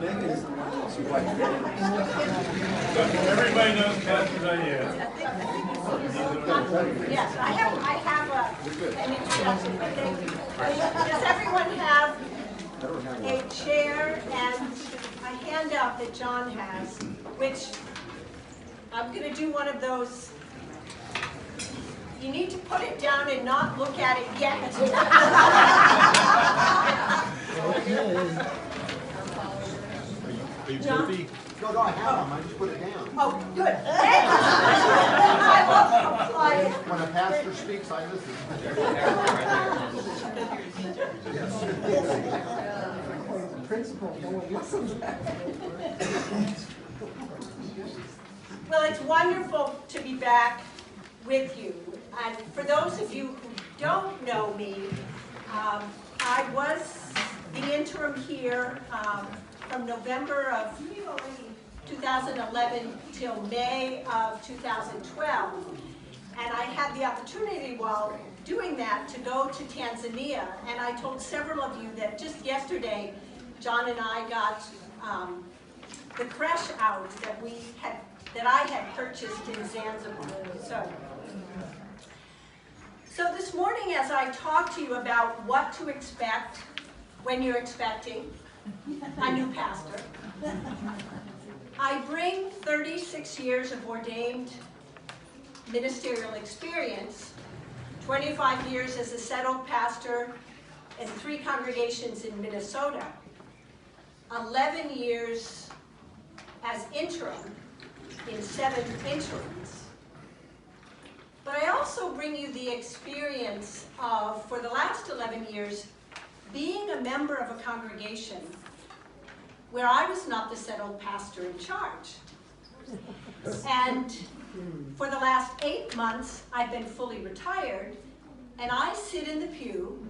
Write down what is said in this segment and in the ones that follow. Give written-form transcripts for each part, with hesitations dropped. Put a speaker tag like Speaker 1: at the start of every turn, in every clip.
Speaker 1: Everybody knows Pastor Diane.
Speaker 2: Yes, I have an introduction. Does everyone have a chair and a handout that John has, which I'm going to do one of those. You need to put it down and not look at it yet.
Speaker 1: Are you guilty?
Speaker 3: No, I have them. I just put it down.
Speaker 2: Oh, good. I love compliance.
Speaker 3: When a pastor speaks, I listen.
Speaker 2: Well, it's wonderful to be back with you. And for those of you who don't know me, I was the interim here from November of 2011 till May of 2012. And I had the opportunity while doing that to go to Tanzania. And I told several of you that just yesterday, John and I got the creche out that I had purchased in Zanzibar. So this morning, as I talk to you about what to expect when you're expecting a new pastor, I bring 36 years of ordained ministerial experience, 25 years as a settled pastor in 3 congregations in Minnesota, 11 years as interim in 7 interims. But I also bring you the experience of, for the last 11 years, being a member of a congregation where I was not the settled pastor in charge. And for the last 8 months, I've been fully retired, and I sit in the pew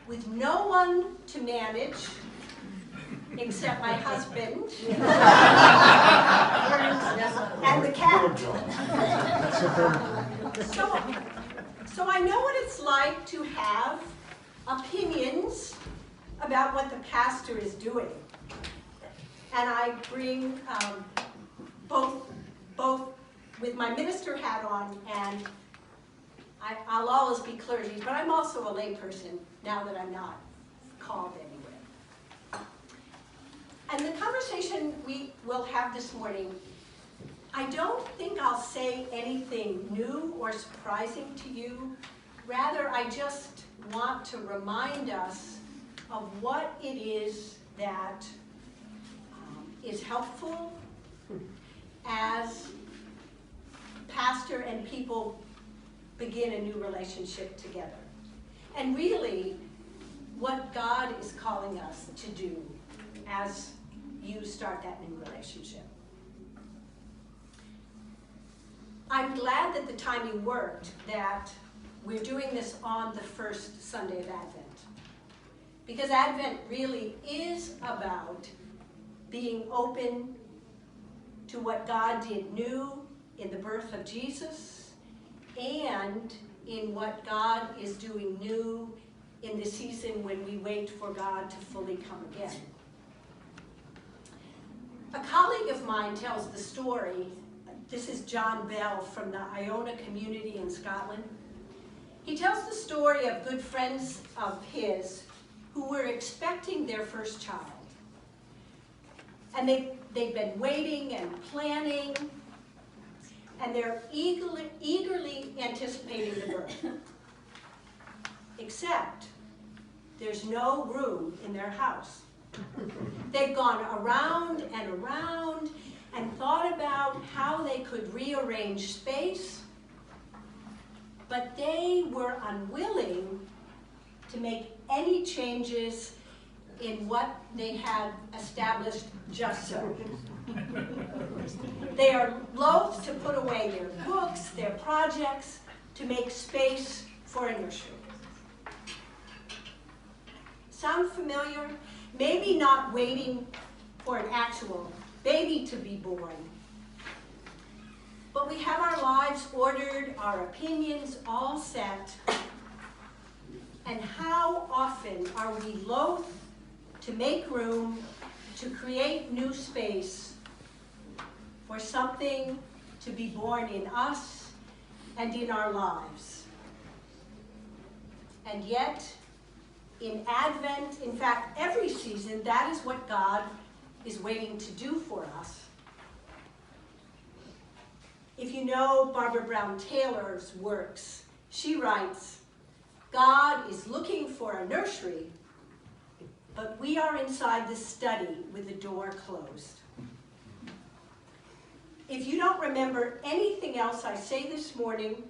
Speaker 2: with no one to manage except my husband and the cat. So I know what it's like to have opinions about what the pastor is doing. And I bring both with my minister hat on, and I'll always be clergy, but I'm also a lay person now that I'm not called anywhere. And the conversation we will have this morning, I don't think I'll say anything new or surprising to you. Rather, I just want to remind us of what it is that is helpful as pastor and people begin a new relationship together. And really, what God is calling us to do as you start that new relationship. I'm glad that the timing worked, that we're doing this on the first Sunday of Advent. Because Advent really is about being open to what God did new in the birth of Jesus and in what God is doing new in the season when we wait for God to fully come again. A colleague of mine tells the story. This is John Bell from the Iona community in Scotland. He tells the story of good friends of his who were expecting their first child. And they've been waiting and planning, and they're eagerly anticipating the birth. Except there's no room in their house. They've gone around and thought about how they could rearrange space, but they were unwilling to make any changes in what they had established just so. They are loath to put away their books, their projects, to make space for a nursery. Sound familiar? Maybe not waiting for an actual baby to be born, but we have our lives ordered, our opinions all set, and how often are we loath to make room to create new space for something to be born in us and in our lives. And yet, in Advent, in fact, every season, that is what God is waiting to do for us. If you know Barbara Brown Taylor's works, she writes, God is looking for a nursery, but we are inside the study with the door closed. If you don't remember anything else I say this morning,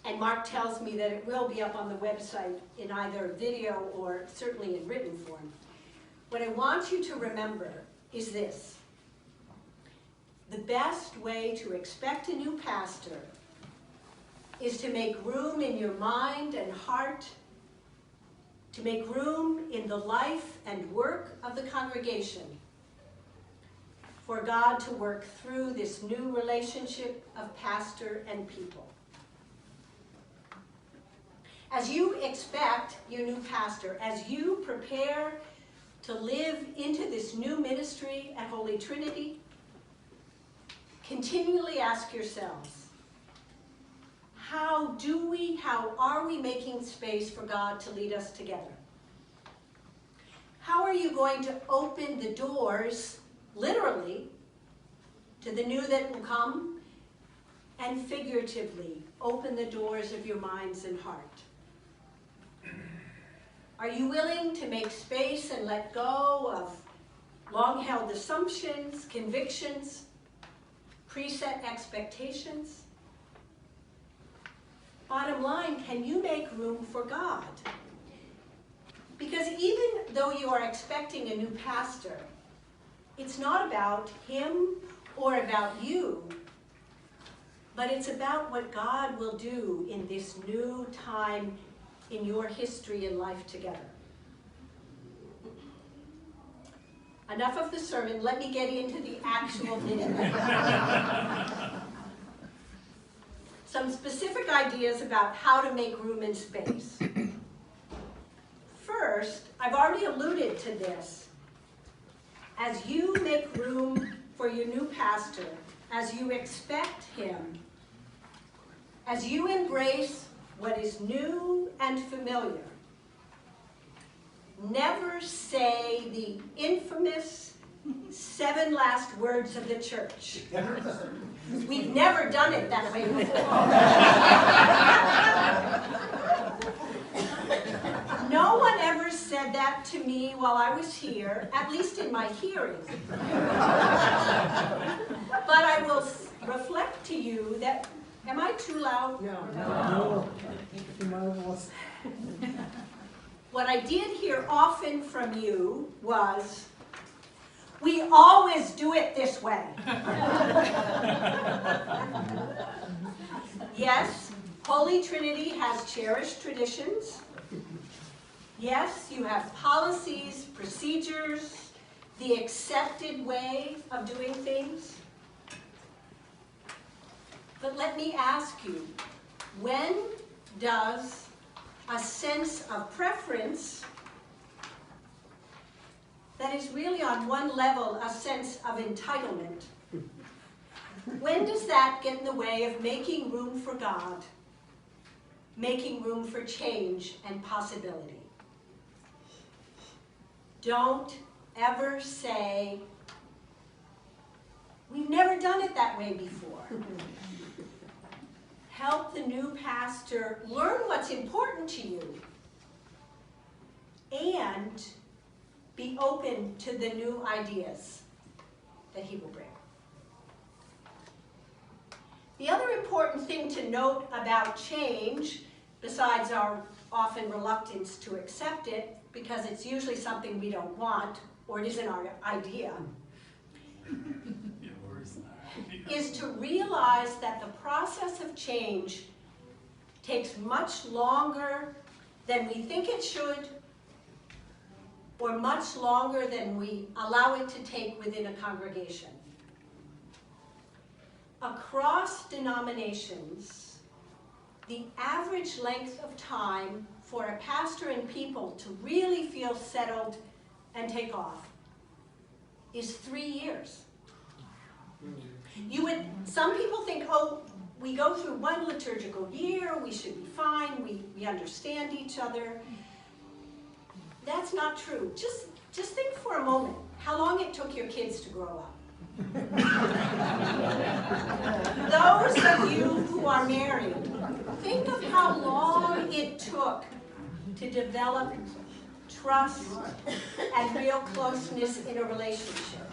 Speaker 2: and Mark tells me that it will be up on the website in either video or certainly in written form, what I want you to remember is this. The best way to expect a new pastor is to make room in your mind and heart, to make room in the life and work of the congregation for God to work through this new relationship of pastor and people. As you expect your new pastor, as you prepare to live into this new ministry at Holy Trinity, continually ask yourselves, how are we making space for God to lead us together? How are you going to open the doors, literally, to the new that will come, and figuratively, open the doors of your minds and heart? Are you willing to make space and let go of long-held assumptions, convictions, preset expectations? Bottom line, can you make room for God? Because even though you are expecting a new pastor, it's not about him or about you, but it's about what God will do in this new time in your history and life together. Enough of the sermon, let me get into the actual nitty-gritty. Some specific ideas about how to make room and space. First, I've already alluded to this. As you make room for your new pastor, as you expect him, as you embrace what is new and familiar, never say the infamous 7 last words of the church. We've never done it that way before. No one ever said that to me while I was here, at least in my hearing. But I will reflect to you that, am I too loud?
Speaker 4: No.
Speaker 2: What I did hear often from you was, we always do it this way. Yes, Holy Trinity has cherished traditions. Yes, you have policies, procedures, the accepted way of doing things. But let me ask you, when does a sense of preference that is really on one level a sense of entitlement, when does that get in the way of making room for God, making room for change and possibility? Don't ever say, we've never done it that way before. Help the new pastor learn what's important to you and be open to the new ideas that he will bring. The other important thing to note about change, besides our often reluctance to accept it, because it's usually something we don't want, or it isn't our idea, is to realize that the process of change takes much longer than we think it should, or much longer than we allow it to take within a congregation. Across denominations, the average length of time for a pastor and people to really feel settled and take off is 3 years. Some people think, oh, we go through one liturgical year, we should be fine, we understand each other. That's not true. Just think for a moment how long it took your kids to grow up. Those of you who are married, think of how long it took to develop trust and real closeness in a relationship.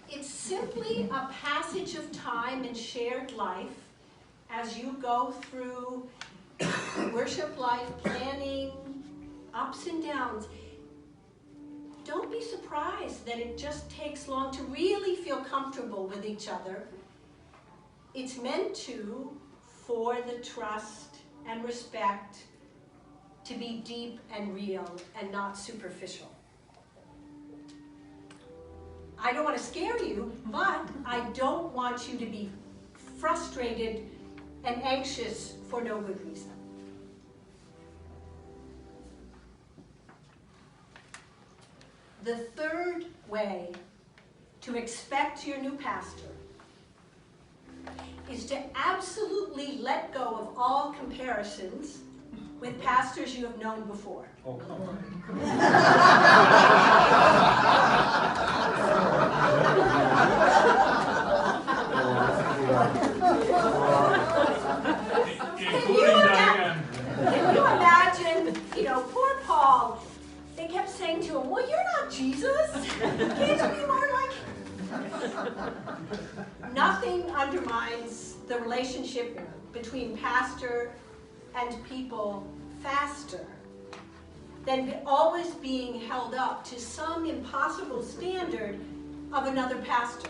Speaker 2: It's simply a passage of time and shared life as you go through worship life, planning, ups and downs. Don't be surprised that it just takes long to really feel comfortable with each other. It's meant for the trust and respect to be deep and real and not superficial. I don't want to scare you, but I don't want you to be frustrated and anxious for no good reason. The third way to expect your new pastor is to absolutely let go of all comparisons with pastors you have known before.
Speaker 1: Oh, come on.
Speaker 2: Can you imagine, poor Paul, they kept saying to him, well, you're not Jesus. Can't you be more like... Nothing undermines the relationship between pastor and people faster than always being held up to some impossible standard of another pastor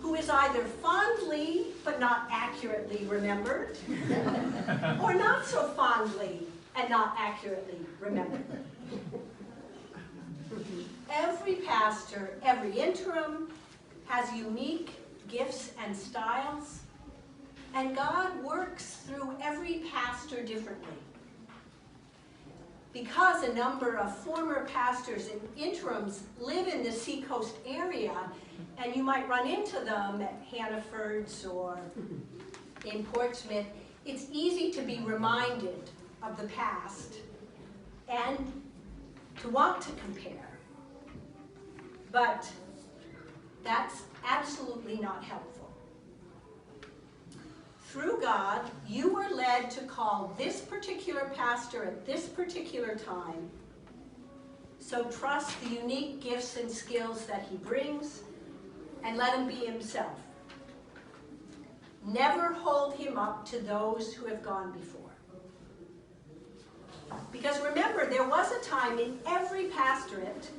Speaker 2: who is either fondly but not accurately remembered, or not so fondly and not accurately remembered. Every pastor, every interim, has unique gifts and styles, and God works through every pastor differently. Because a number of former pastors and interims live in the Seacoast area, and you might run into them at Hannaford's or in Portsmouth, it's easy to be reminded of the past and to want to compare. But that's absolutely not helpful. Through God, you were led to call this particular pastor at this particular time. So trust the unique gifts and skills that he brings and let him be himself. Never hold him up to those who have gone before. Because remember, there was a time in every pastorate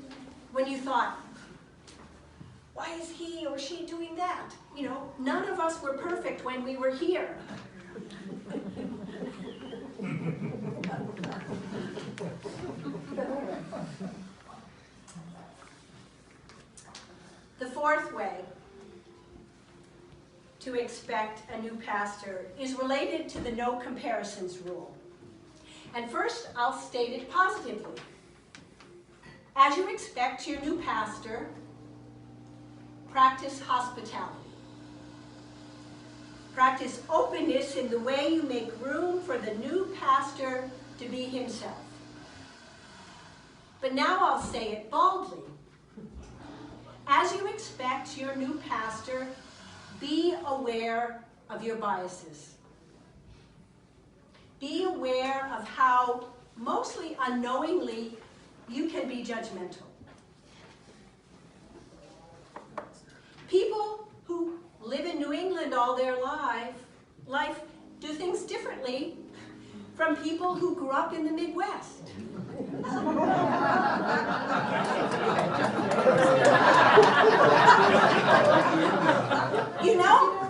Speaker 2: when you thought, why is he or she doing that? None of us were perfect when we were here. The fourth way to expect a new pastor is related to the no comparisons rule. And first, I'll state it positively. As you expect your new pastor, practice hospitality. Practice openness in the way you make room for the new pastor to be himself. But now I'll say it boldly. As you expect your new pastor, be aware of your biases. Be aware of how, mostly unknowingly, you can be judgmental. People who live in New England all their life do things differently from people who grew up in the Midwest.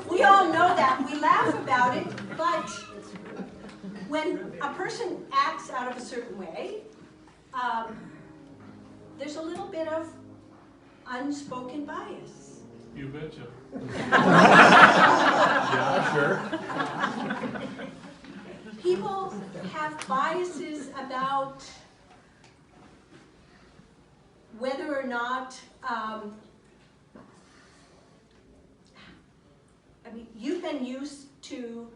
Speaker 2: We all know that. We laugh about it, but when a person acts out of a certain way, there's a little bit of unspoken bias.
Speaker 1: You betcha.
Speaker 3: Yeah, sure.
Speaker 2: People have biases about not, I mean, you've been used to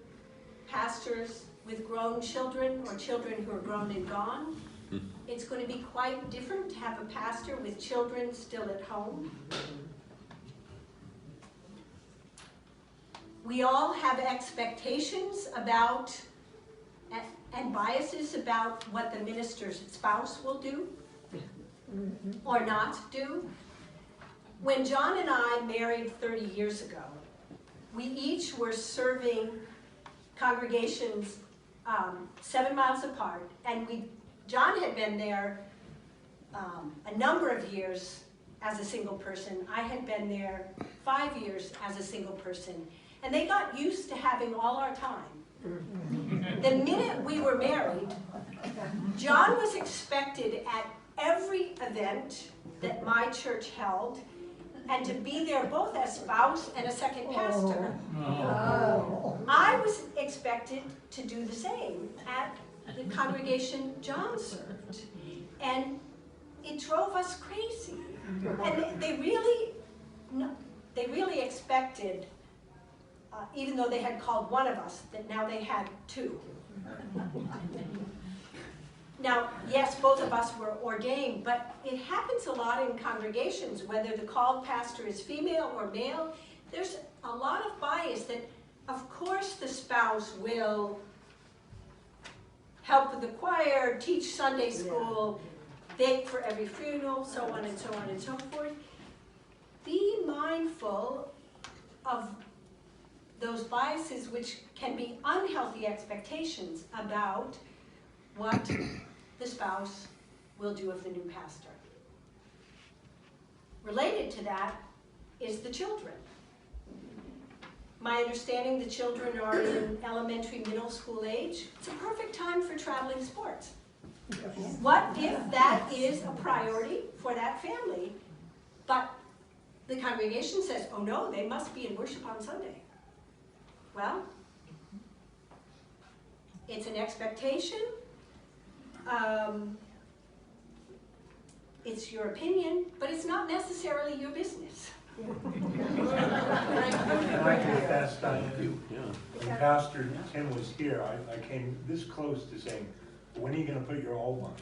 Speaker 2: pastors with grown children or children who are grown and gone. It's going to be quite different to have a pastor with children still at home. We all have expectations about and biases about what the minister's spouse will do or not do. When John and I married 30 years ago, we each were serving congregations 7 miles apart, and John had been there a number of years as a single person. I had been there 5 years as a single person, and they got used to having all our time. The minute we were married, John was expected at every event that my church held, and to be there both as spouse and a second pastor. I was expected to do the same at the congregation John served. And it drove us crazy. And they really expected, even though they had called one of us, that now they had two. Now, yes, both of us were ordained, but it happens a lot in congregations, whether the called pastor is female or male. There's a lot of bias that, of course, the spouse will help with the choir, teach Sunday school, bake for every funeral, so on and so on and so forth. Be mindful of those biases, which can be unhealthy expectations about what the spouse will do of the new pastor. Related to that is the children. My understanding, the children are in elementary, middle school age. It's a perfect time for traveling sports. What if that is a priority for that family, but the congregation says, oh no, they must be in worship on Sunday? Well, it's an expectation. It's your opinion, but it's not necessarily your business.
Speaker 1: And I confess, Diane, when Pastor Tim was here, I came this close to saying, when are you going to put your robe on?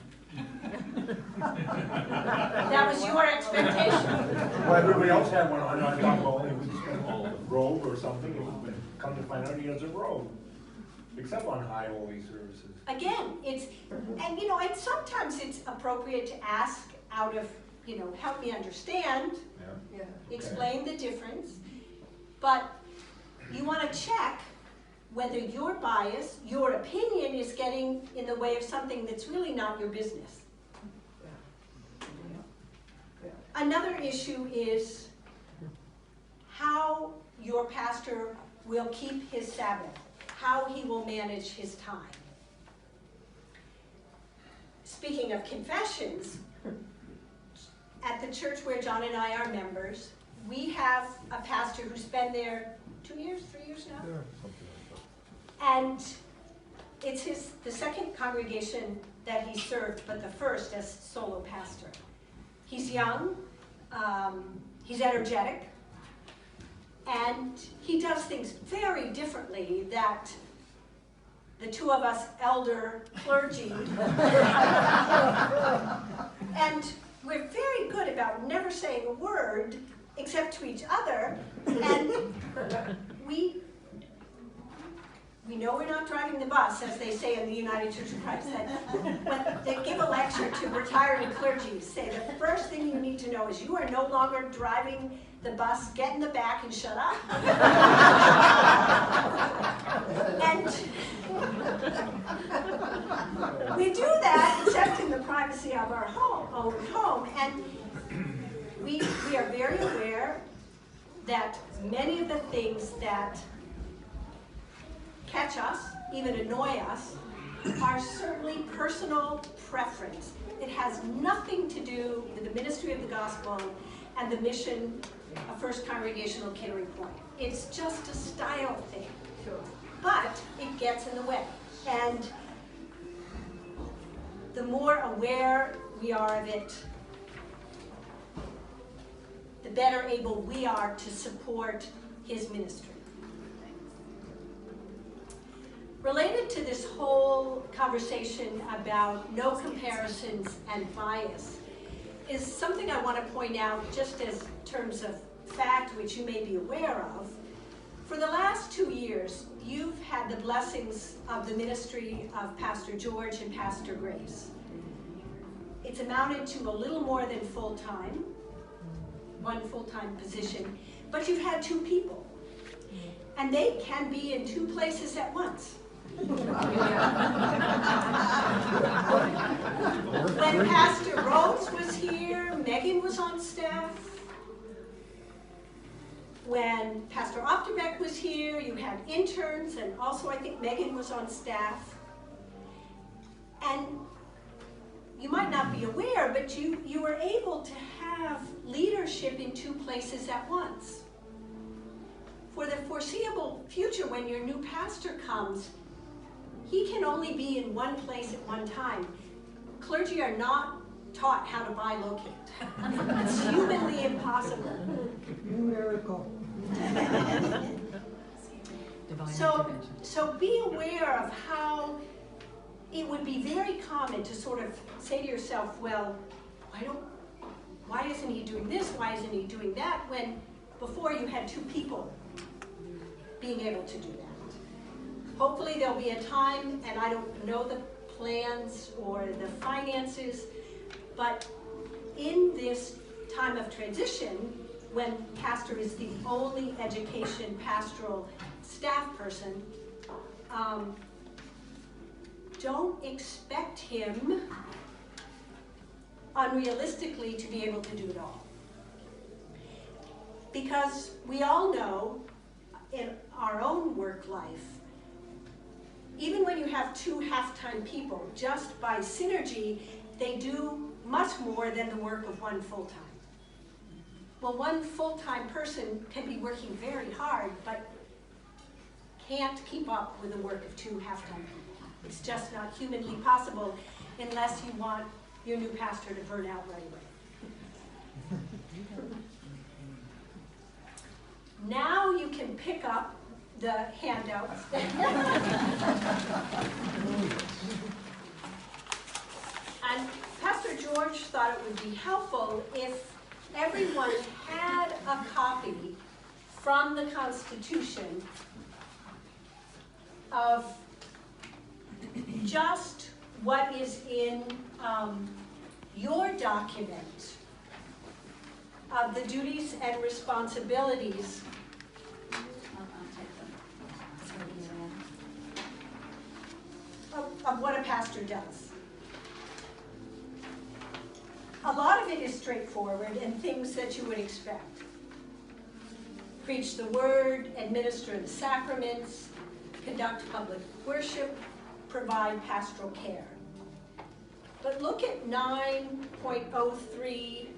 Speaker 2: That was your expectation.
Speaker 1: Well, everybody else had one on, and I thought, well, it was a robe or something, and come to find out he has a robe, except on high holy services.
Speaker 2: Again, and you know, sometimes it's appropriate to ask out of, you know, help me understand, explain the difference, but you want to check whether your bias, your opinion is getting in the way of something that's really not your business. Another issue is how your pastor will keep his Sabbath, how he will manage his time. Speaking of confessions, at the church where John and I are members, we have a pastor who's been there 2 years, 3 years now? And it's the second congregation that he served, but the first as solo pastor. He's young, he's energetic, and he does things very differently that the two of us elder clergy. And we're very good about never saying a word except to each other, and we know we're not driving the bus, as they say in the United Church of Christ. When they give a lecture to retired clergy, say the first thing you need to know is you are no longer driving the bus, get in the back and shut up. And we do that except in the privacy of our own home. And we are very aware that many of the things that catch us, even annoy us, are certainly personal preference. It has nothing to do with the ministry of the gospel and the mission of First Congregational Kittery Point. It's just a style thing. But it gets in the way. And the more aware we are of it, better able we are to support his ministry. Related to this whole conversation about no comparisons and bias is something I want to point out just as terms of fact, which you may be aware of. For the last 2 years, you've had the blessings of the ministry of Pastor George and Pastor Grace. It's amounted to a little more than full-time, one full-time position, but you've had 2 people, and they can be in 2 places at once. When Pastor Rhodes was here, Megan was on staff. When Pastor Opterbeck was here, you had interns, and also I think Megan was on staff. And you might not be aware, but you were able to have leadership in 2 places at once. For the foreseeable future, when your new pastor comes, he can only be in 1 place at one time. Clergy are not taught how to bilocate. It's humanly impossible.
Speaker 4: Miracle.
Speaker 2: So be aware of how it would be very common to sort of say to yourself, well, why isn't he doing this? Why isn't he doing that? When before you had 2 people being able to do that. Hopefully there'll be a time, and I don't know the plans or the finances, but in this time of transition, when pastor is the only education pastoral staff person, don't expect him unrealistically to be able to do it all. Because we all know in our own work life, even when you have 2 half-time people, just by synergy, they do much more than the work of 1 full-time. Well, 1 full-time person can be working very hard, but can't keep up with the work of 2 half-time people. It's just not humanly possible unless you want your new pastor to burn out right away. Now you can pick up the handouts. And Pastor George thought it would be helpful if everyone had a copy from the Constitution of just what is in your document of the duties and responsibilities of what a pastor does. A lot of it is straightforward and things that you would expect. Preach the word, administer the sacraments, conduct public worship, provide pastoral care. But look at 9.035.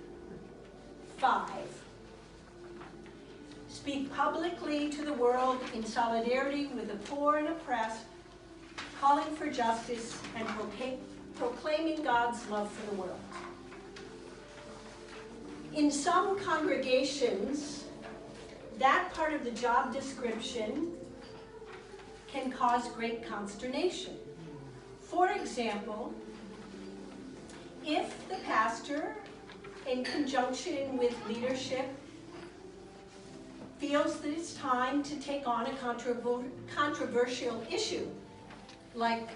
Speaker 2: Speak publicly to the world in solidarity with the poor and oppressed, calling for justice and proclaiming God's love for the world. In some congregations, that part of the job description can cause great consternation. For example, if the pastor, in conjunction with leadership, feels that it's time to take on a controversial issue, like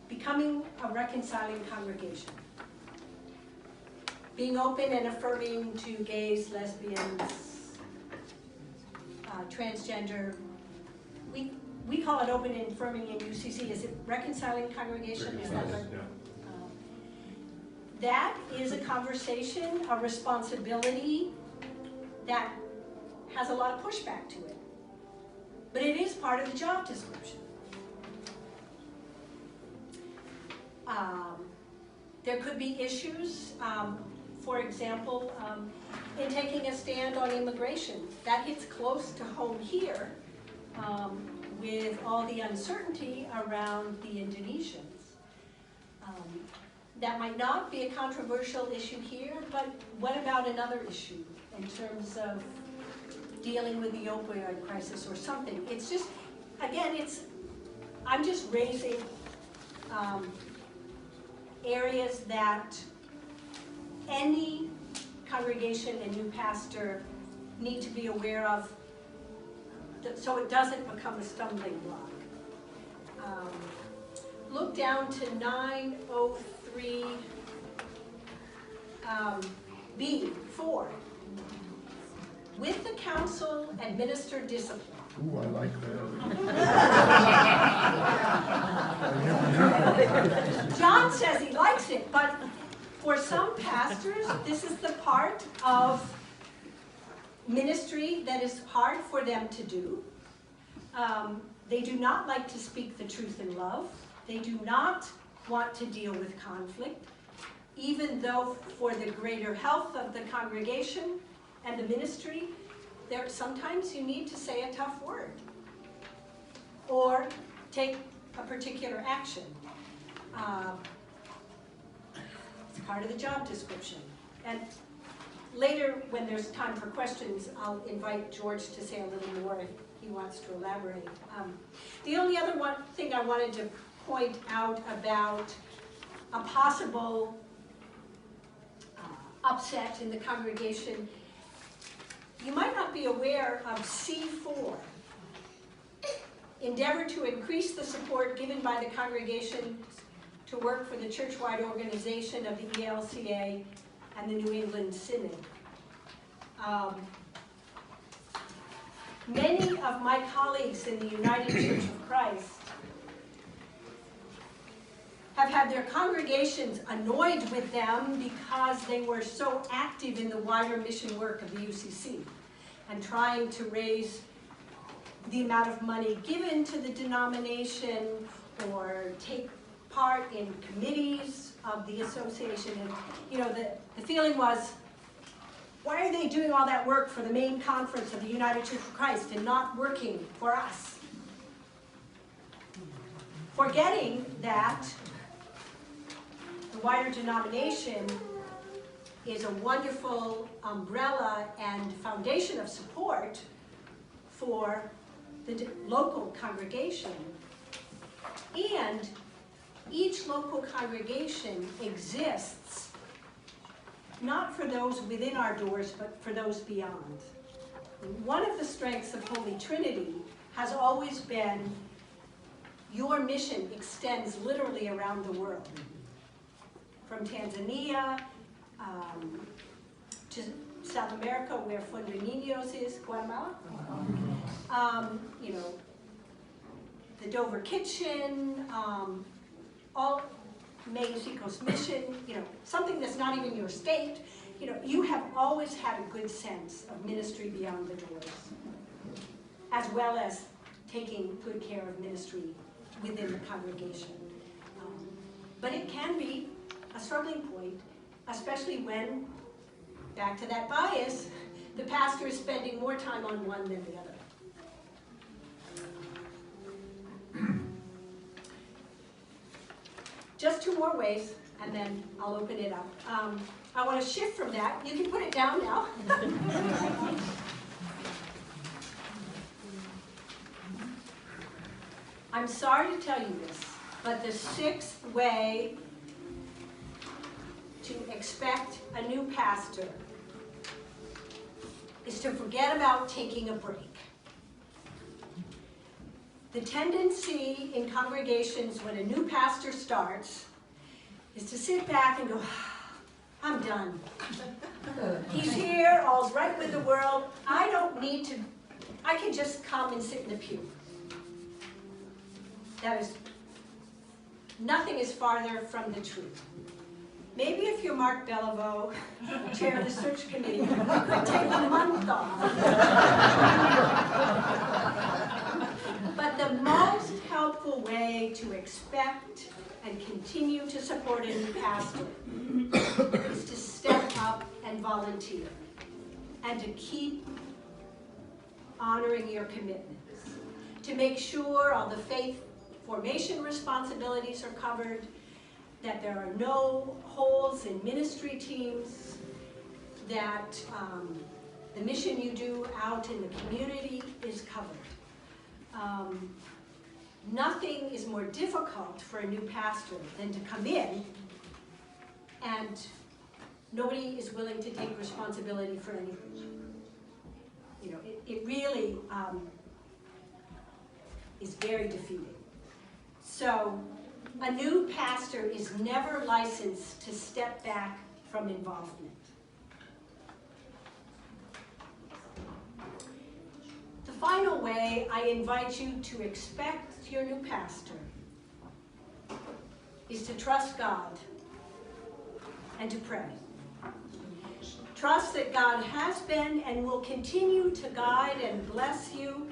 Speaker 2: becoming a reconciling congregation, being open and affirming to gays, lesbians, transgender. We call it open and affirming in UCC. Is it reconciling congregation? Is that right? That is a conversation, a responsibility that has a lot of pushback to it. But it is part of the job description. There could be issues, for example, in taking a stand on immigration. That hits close to home here with all the uncertainty around the Indonesians. That might not be a controversial issue here, but what about another issue? in terms of dealing with the opioid crisis or something. It's just, again, I'm just raising areas that any congregation and new pastor need to be aware of, so it doesn't become a stumbling block. Look down to 903 B4. With the council administer discipline.
Speaker 3: Ooh, I like that.
Speaker 2: John says he likes it, but for some pastors, this is the part of ministry that is hard for them to do. They do not like to speak the truth in love. They do not want to deal with conflict, even though for the greater health of the congregation and the ministry, sometimes you need to say a tough word or take a particular action. It's part of the job description. And later, when there's time for questions, I'll invite George to say a little more if he wants to elaborate. The only other thing I wanted to point out about a possible upset in the congregation, you might not be aware of C4. Endeavor to increase the support given by the congregation to work for the church-wide organization of the ELCA and the New England Synod. Many of my colleagues in the United Church of Christ have had their congregations annoyed with them because they were so active in the wider mission work of the UCC and trying to raise the amount of money given to the denomination or take part in committees of the association. And you know, the feeling was, why are they doing all that work for the main conference of the United Church of Christ and not working for us? Forgetting that the wider denomination is a wonderful umbrella and foundation of support for the local congregation. And each local congregation exists not for those within our doors, but for those beyond. One of the strengths of Holy Trinity has always been your mission extends literally around the world. From Tanzania to South America, where Fundre Niños is, Guatemala. You know, the Dover Kitchen, all Mexico's mission, you know, something that's not even your state. You know, you have always had a good sense of ministry beyond the doors, as well as taking good care of ministry within the congregation. But it can be a struggling point, especially when, back to that bias, the pastor is spending more time on one than the other. Just two more ways, and then I'll open it up. I want to shift from that. You can put it down now. I'm sorry to tell you this, but the sixth way to expect a new pastor is to forget about taking a break. The tendency in congregations when a new pastor starts is to sit back and go, I'm done. He's here, all's right with the world. I don't need to, I can just come and sit in the pew. That is, nothing is farther from the truth. Maybe if you're Mark Beliveau, chair of the search committee, you could take a month off. But the most helpful way to expect and continue to support a new pastor is to step up and volunteer and to keep honoring your commitments, to make sure all the faith formation responsibilities are covered, that there are no holes in ministry teams, that The mission you do out in the community is covered. Nothing is more difficult for a new pastor than to come in and nobody is willing to take responsibility for anything. You know, it really is very defeating. So a new pastor is never licensed to step back from involvement. The final way I invite you to expect your new pastor is to trust God and to pray. Trust that God has been and will continue to guide and bless you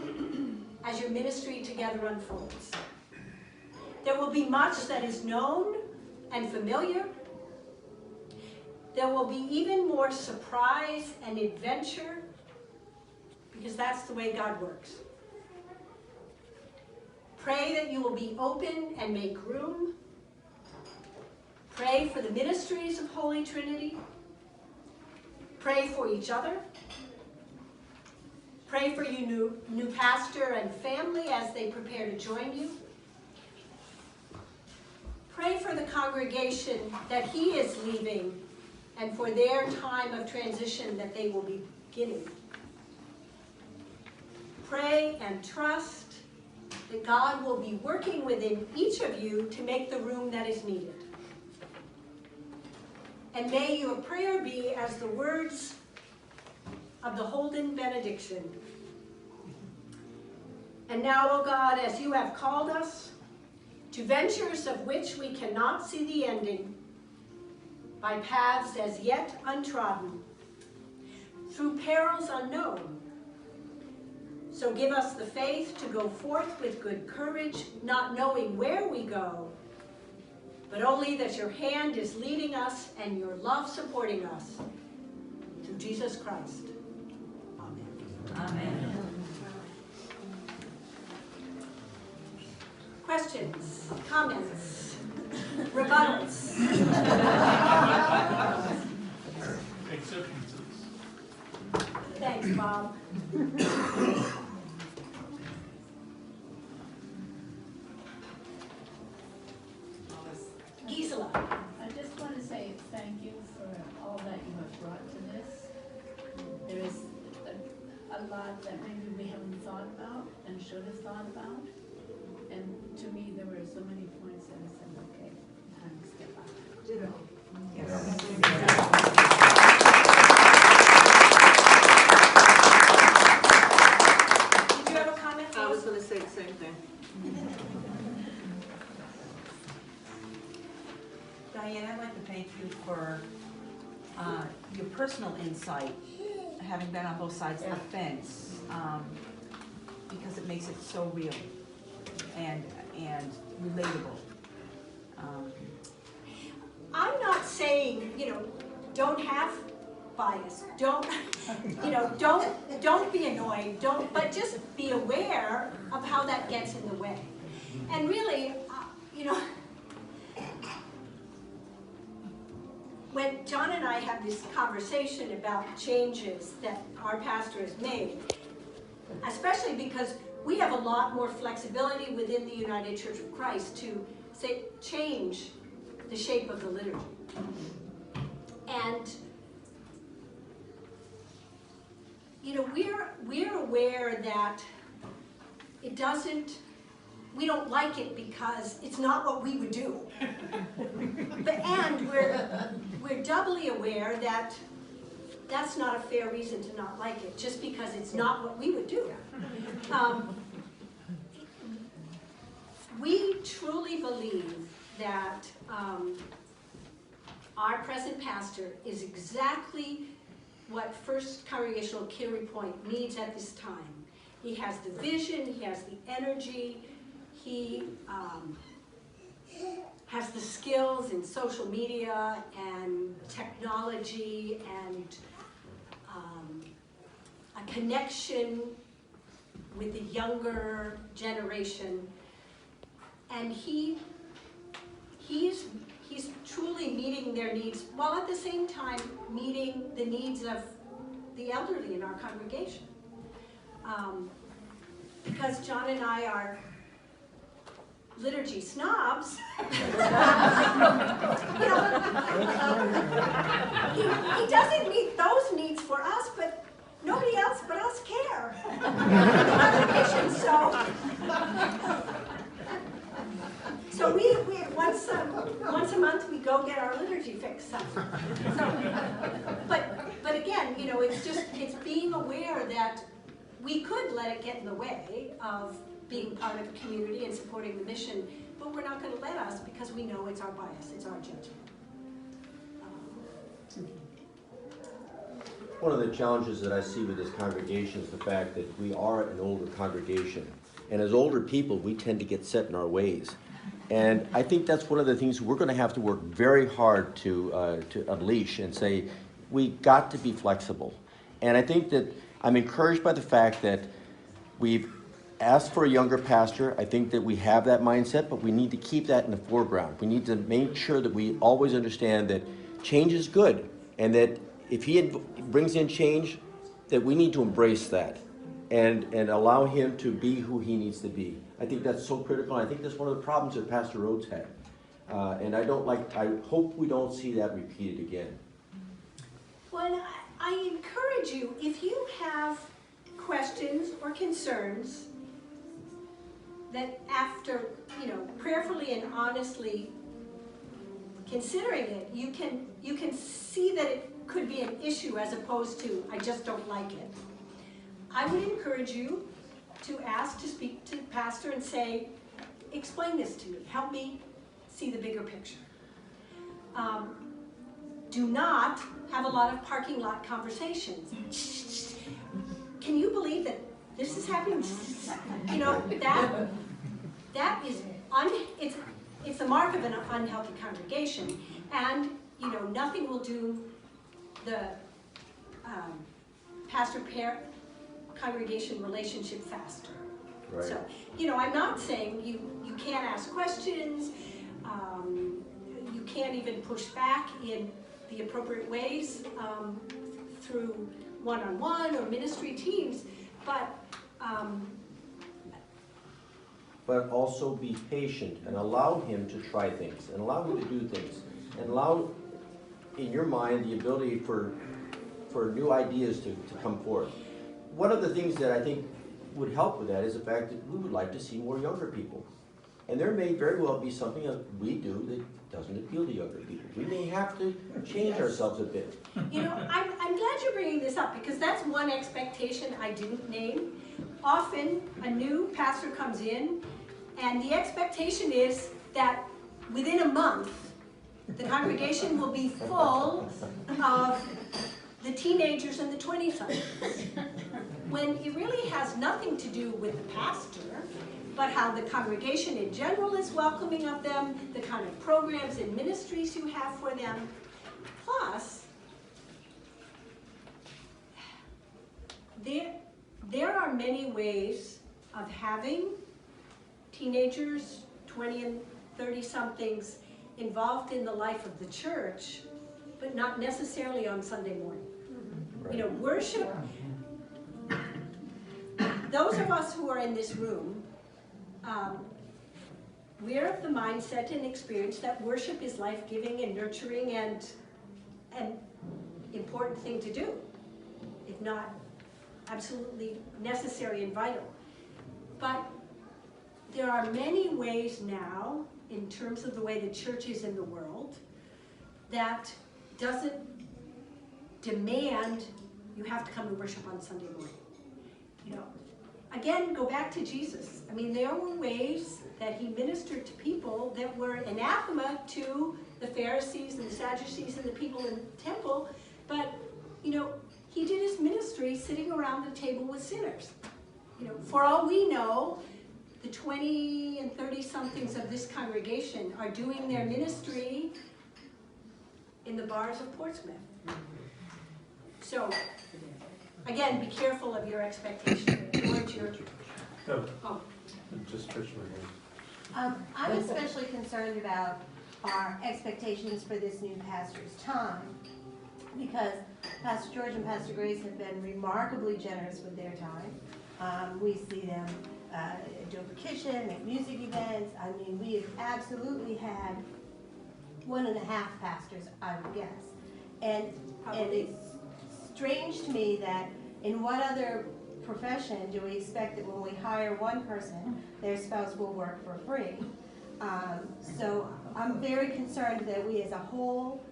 Speaker 2: as your ministry together unfolds. There will be much that is known and familiar. There will be even more surprise and adventure, because that's the way God works. Pray that you will be open and make room. Pray for the ministries of Holy Trinity. Pray for each other. Pray for your new pastor and family as they prepare to join you. Pray for the congregation that he is leaving and for their time of transition that they will be beginning. Pray and trust that God will be working within each of you to make the room that is needed. And may your prayer be as the words of the Holden benediction. And now, O God, as you have called us to ventures of which we cannot see the ending, by paths as yet untrodden, through perils unknown, so give us the faith to go forth with good courage, not knowing where we go, but only that your hand is leading us and your love supporting us. Through Jesus Christ. Amen.
Speaker 5: Amen.
Speaker 2: Questions, comments, rebuttals?
Speaker 6: Acceptances.
Speaker 2: Thanks, Bob. Gisela.
Speaker 5: I just want to say thank you for all that you have brought to this. There is a lot that maybe we haven't thought about and should have thought about. And to me, there were so many points that I said, okay, time to step back.
Speaker 4: Ditto.
Speaker 2: Did you have a comment?
Speaker 7: I was going to say the same thing.
Speaker 8: Diane, I'd like to thank you for your personal insight, having been on both sides of the fence, because it makes it so real and relatable.
Speaker 2: I'm not saying, don't have bias, don't be annoyed, but just be aware of how that gets in the way. And really, when John and I had this conversation about changes that our pastor has made, especially because we have a lot more flexibility within the United Church of Christ to say, change the shape of the liturgy. And we're aware that we don't like it because it's not what we would do. And we're doubly aware that that's not a fair reason to not like it, just because it's not what we would do. We truly believe that our present pastor is exactly what First Congregational Kittery Point needs at this time. He has the vision, he has the energy, he has the skills in social media and technology and a connection with the younger generation. And he's truly meeting their needs, while at the same time meeting the needs of the elderly in our congregation. Because John and I are liturgy snobs, he doesn't meet those needs for us, but nobody else but us care. So we once a month we go get our liturgy fixed. But again, it's being aware that we could let it get in the way of being part of the community and supporting the mission, but we're not going to let us, because we know it's our bias, it's our judgment.
Speaker 6: One of the challenges that I see with this congregation is the fact that we are an older congregation. And as older people, we tend to get set in our ways. And I think that's one of the things we're going to have to work very hard to unleash and say, we got to be flexible. And I think that I'm encouraged by the fact that we've asked for a younger pastor. I think that we have that mindset, but we need to keep that in the foreground. We need to make sure that we always understand that change is good, and that if he brings in change, that we need to embrace that and allow him to be who he needs to be. I think that's so critical. I think that's one of the problems that Pastor Rhodes had. And I hope we don't see that repeated again.
Speaker 2: Well, I encourage you, if you have questions or concerns, that after, prayerfully and honestly considering it, you can see that it could be an issue as opposed to, I just don't like it. I would encourage you to ask to speak to the pastor and say, explain this to me, help me see the bigger picture. Do not have a lot of parking lot conversations. Can you believe that this is happening? That is, it's the mark of an unhealthy congregation, and nothing will do the pastor-congregation relationship faster.
Speaker 6: Right.
Speaker 2: So, I'm not saying you can't ask questions, you can't even push back in the appropriate ways through one-on-one or ministry teams, but
Speaker 6: also be patient and allow him to try things and allow him to do things and allow in your mind the ability for new ideas to come forth. One of the things that I think would help with that is the fact that we would like to see more younger people. And there may very well be something that we do that doesn't appeal to younger people. We may have to change ourselves a bit.
Speaker 2: I'm glad you're bringing this up, because that's one expectation I didn't name. Often a new pastor comes in and the expectation is that within a month the congregation will be full of the teenagers and the 20-somethings. When it really has nothing to do with the pastor, but how the congregation in general is welcoming of them, the kind of programs and ministries you have for them. Plus, there are many ways of having teenagers, 20 and 30-somethings, involved in the life of the church, but not necessarily on Sunday morning. Right. Worship, those of us who are in this room, we're of the mindset and experience that worship is life-giving and nurturing and an important thing to do, if not absolutely necessary and vital. But there are many ways now, in terms of the way the church is in the world, that doesn't demand you have to come to worship on Sunday morning. Again, go back to Jesus. There were ways that he ministered to people that were anathema to the Pharisees and the Sadducees and the people in the temple, but, he did his ministry sitting around the table with sinners. For all we know, the 20 and 30-somethings of this congregation are doing their ministry in the bars of Portsmouth. So, again, be careful of your expectation towards your... Oh.
Speaker 1: Just touch my hand.
Speaker 7: I'm especially concerned about our expectations for this new pastor's time. because Pastor George and Pastor Grace have been remarkably generous with their time. We see them do a kitchen, make music events. I mean, we have absolutely had 1.5 pastors, I would guess. And it's strange to me that in what other profession do we expect that when we hire one person, their spouse will work for free? So I'm very concerned that we as a whole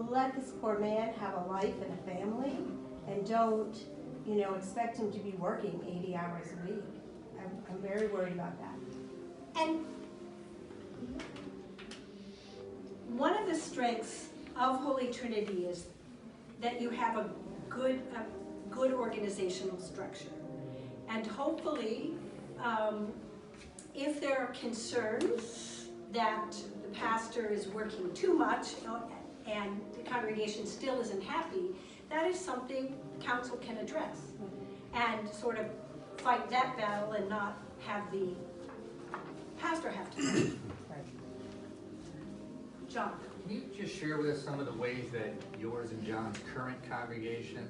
Speaker 7: let this poor man have a life and a family and don't, expect him to be working 80 hours a week. I'm very worried about that.
Speaker 2: And one of the strengths of Holy Trinity is that you have a good organizational structure. And hopefully, if there are concerns that the pastor is working too much and the congregation still isn't happy, that is something council can address and sort of fight that battle and not have the pastor have to do it. John.
Speaker 9: Can you just share with us some of the ways that yours and John's current congregation,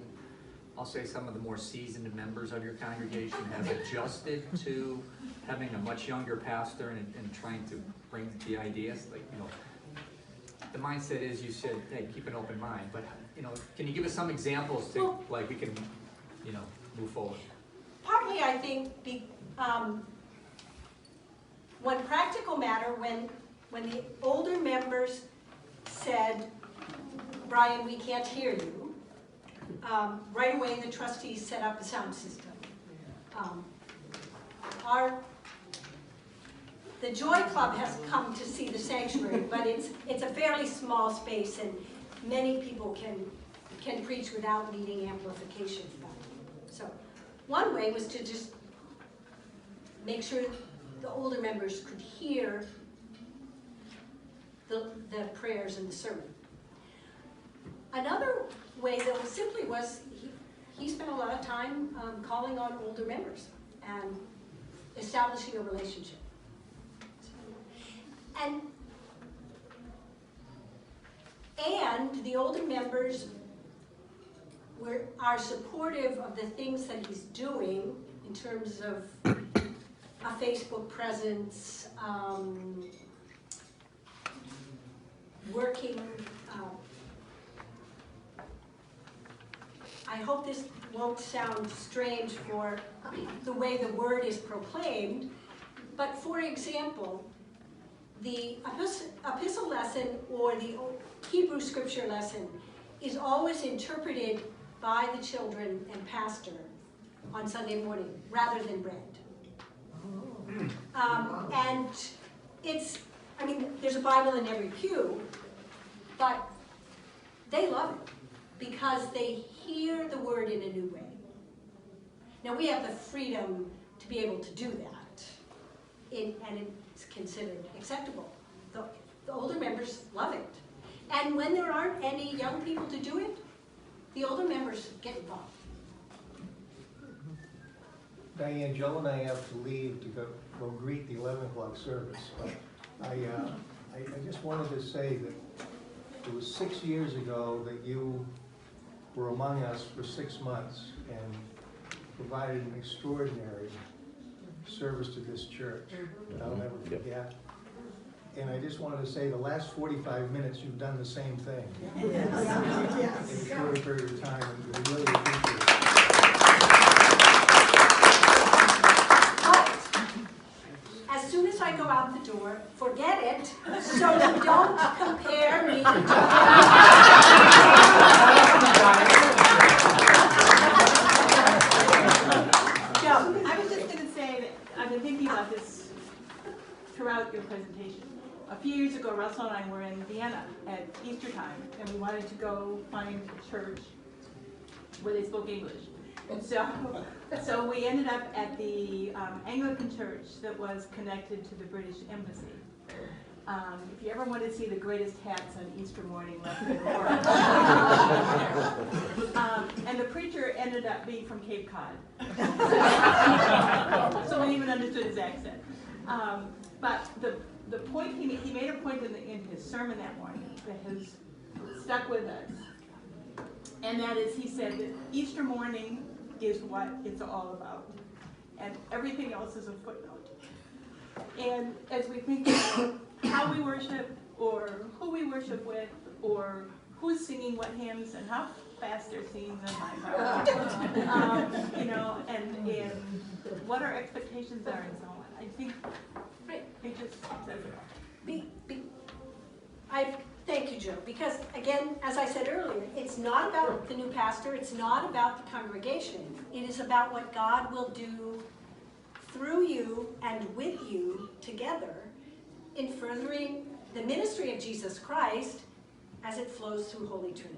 Speaker 9: I'll say some of the more seasoned members of your congregation, have adjusted to having a much younger pastor and trying to bring the ideas? Like, the mindset is, you said, hey, keep an open mind, but, can you give us some examples to, like, we can, move forward?
Speaker 2: Partly, I think, one practical matter, when the older members said, Brian, we can't hear you, right away the trustees set up a sound system. The Joy Club has come to see the sanctuary, but it's a fairly small space and many people can preach without needing amplification. So one way was to just make sure the older members could hear the prayers and the sermon. Another way that simply was he spent a lot of time calling on older members and establishing a relationship. And the older members are supportive of the things that he's doing in terms of a Facebook presence, working. I hope this won't sound strange for the way the word is proclaimed, but for example, the epistle lesson or the Hebrew scripture lesson is always interpreted by the children and pastor on Sunday morning rather than read. And there's a Bible in every pew, but they love it because they hear the word in a new way. Now we have the freedom to be able to do that, and it's considered acceptable. The older members love it. And when there aren't any young people to do it, the older members get involved.
Speaker 10: Diane, Joe and I have to leave to go greet the 11 o'clock service. But I just wanted to say that it was 6 years ago that you were among us for 6 months and provided an extraordinary service to this church that I'll never forget. And I just wanted to say the last 45 minutes you've done the same thing in a short period of time, and we really appreciate it.
Speaker 2: But as soon as I go out the door, forget it, so you don't compare me Joe.
Speaker 11: I was just going to say that I've been thinking about this throughout your presentation. A few years ago, Russell and I were in Vienna at Easter time, and we wanted to go find a church where they spoke English. And so we ended up at the Anglican church that was connected to the British Embassy. If you ever want to see the greatest hats on Easter morning, left in the world. And the preacher ended up being from Cape Cod. So we even understood his accent. But the point he made a point in his sermon that morning that has stuck with us. And that is, he said that Easter morning is what it's all about. And everything else is a footnote. And as we think about how we worship, or who we worship with, or who's singing what hymns, and how fast they're singing them, you know, and what our expectations are and so on. I think it just says it all.
Speaker 2: Thank you, Joe, because again, as I said earlier, it's not about the new pastor, it's not about the congregation. It is about what God will do through you and with you together in furthering the ministry of Jesus Christ as it flows through Holy Trinity.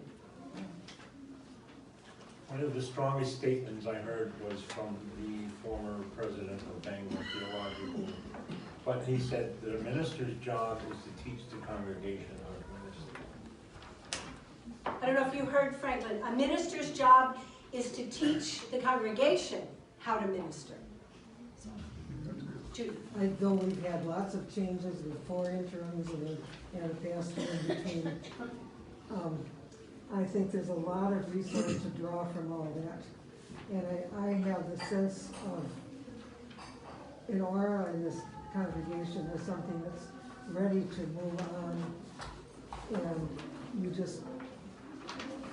Speaker 1: One of the strongest statements I heard was from the former president of Bangor Theological. But he said that a minister's job is to teach the congregation how to minister.
Speaker 2: I don't know if you heard Franklin, a minister's job is to teach the congregation how to minister. Judy.
Speaker 4: Though we've had lots of changes with 4 interims and a pastor in between, I think there's a lot of resource to draw from all that. And I have the sense of an aura in this congregation as something that's ready to move on. And you just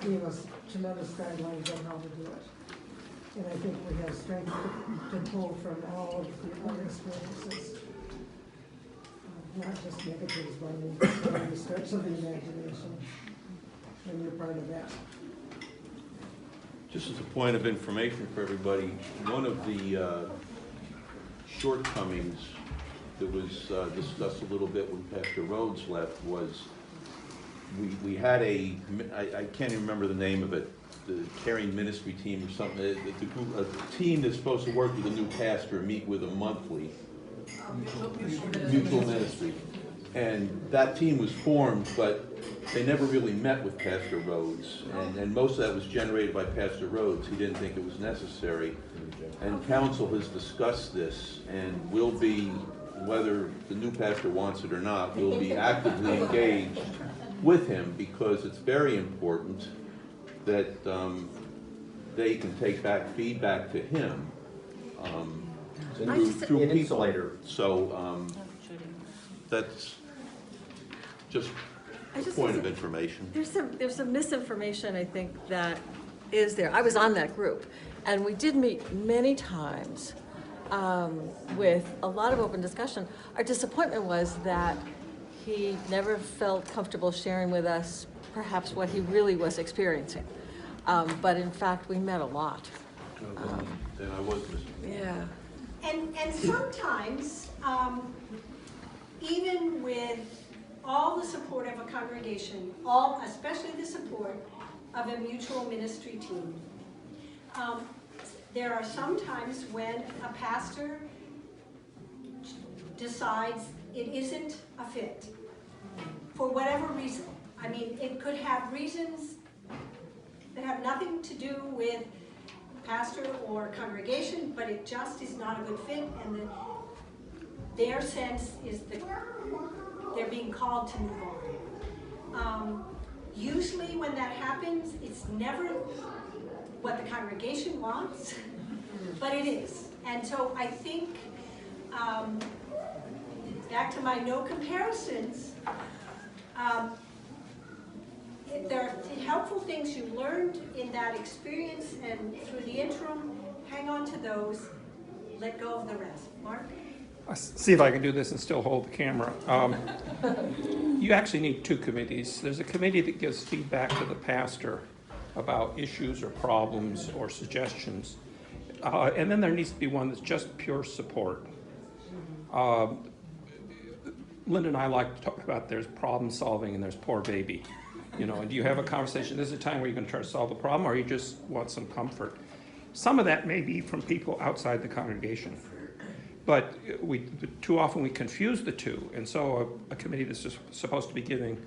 Speaker 4: gave us tremendous guidelines on how to do it. And I think we have strength to pull from all of the other experiences. Not just negatives, but the stretch of the imagination. And you're part of that.
Speaker 12: Just as a point of information for everybody, one of the shortcomings that was discussed a little bit when Pastor Rhodes left was we had I can't even remember the name of it, the caring ministry team or something, a team that's supposed to work with a new pastor and meet with him monthly. Mutual ministry. And that team was formed, but they never really met with Pastor Rhodes. And most of that was generated by Pastor Rhodes. He didn't think it was necessary. And council has discussed this and will be, whether the new pastor wants it or not, will be actively engaged with him, because it's very important that they can take back feedback to him through
Speaker 6: an
Speaker 12: people.
Speaker 6: insulator.
Speaker 12: So that's just a point of information.
Speaker 13: There's some misinformation, I think, that is there. I was on that group, and we did meet many times with a lot of open discussion. Our disappointment was that he never felt comfortable sharing with us perhaps what he really was experiencing. But in fact, we met a lot.
Speaker 12: Then I was missing.
Speaker 13: Yeah.
Speaker 2: And sometimes, even with all the support of a congregation, especially the support of a mutual ministry team, there are some times when a pastor decides it isn't a fit, for whatever reason. I mean, it could have reasons that have nothing to do with pastor or congregation, but it just is not a good fit, and their sense is that they're being called to move on. Usually when that happens, it's never what the congregation wants, but it is. And so I think, back to my no comparisons, there are helpful things you learned in that experience and through the interim. Hang on to those, let go of the rest. Mark?
Speaker 14: I'll see if I can do this and still hold the camera. You actually need 2 committees. There's a committee that gives feedback to the pastor about issues or problems or suggestions. And then there needs to be one that's just pure support. Linda and I like to talk about there's problem solving and there's poor baby. You know, and do you have a conversation? This is a time where you're going to try to solve the problem, or you just want some comfort. Some of that may be from people outside the congregation, but too often we confuse the two, and so a committee that's just supposed to be giving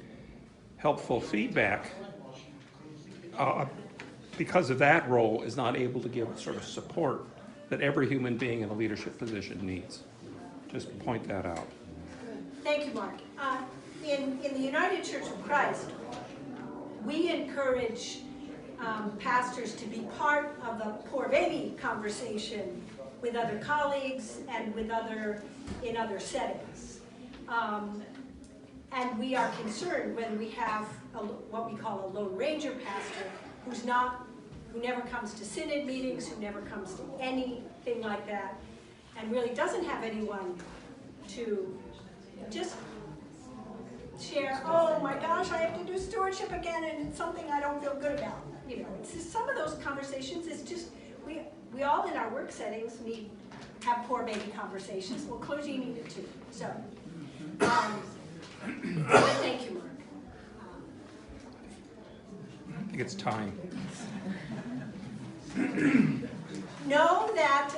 Speaker 14: helpful feedback, because of that role, is not able to give sort of support that every human being in a leadership position needs. Just point that out.
Speaker 2: Thank you, Mark. In the United Church of Christ, we encourage pastors to be part of the poor baby conversation with other colleagues and with in other settings. And we are concerned when we have what we call a Lone Ranger pastor who never comes to synod meetings, who never comes to anything like that, and really doesn't have anyone to just share, oh my gosh, I have to do stewardship again, and it's something I don't feel good about. You know, it's just, some of those conversations, it's just, we all in our work settings have poor baby conversations. Well, clergy need it too. So, but thank you, Mark.
Speaker 14: I think it's time.
Speaker 2: Know that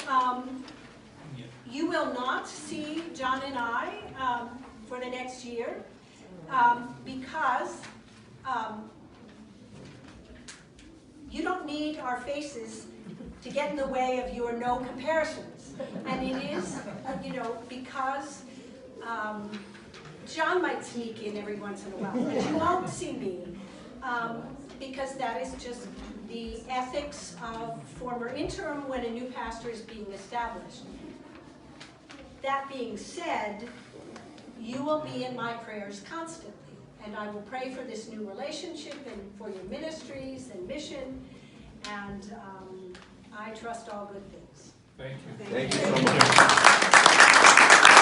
Speaker 2: you will not see John and I for the next year because you don't need our faces to get in the way of your no comparisons. And it is, you know, because John might sneak in every once in a while, but you won't see me because that is just the ethics of former interim when a new pastor is being established. That being said, you will be in my prayers constantly, and I will pray for this new relationship and for your ministries and mission, and I trust all good things.
Speaker 1: Thank you.
Speaker 6: Thank you so much.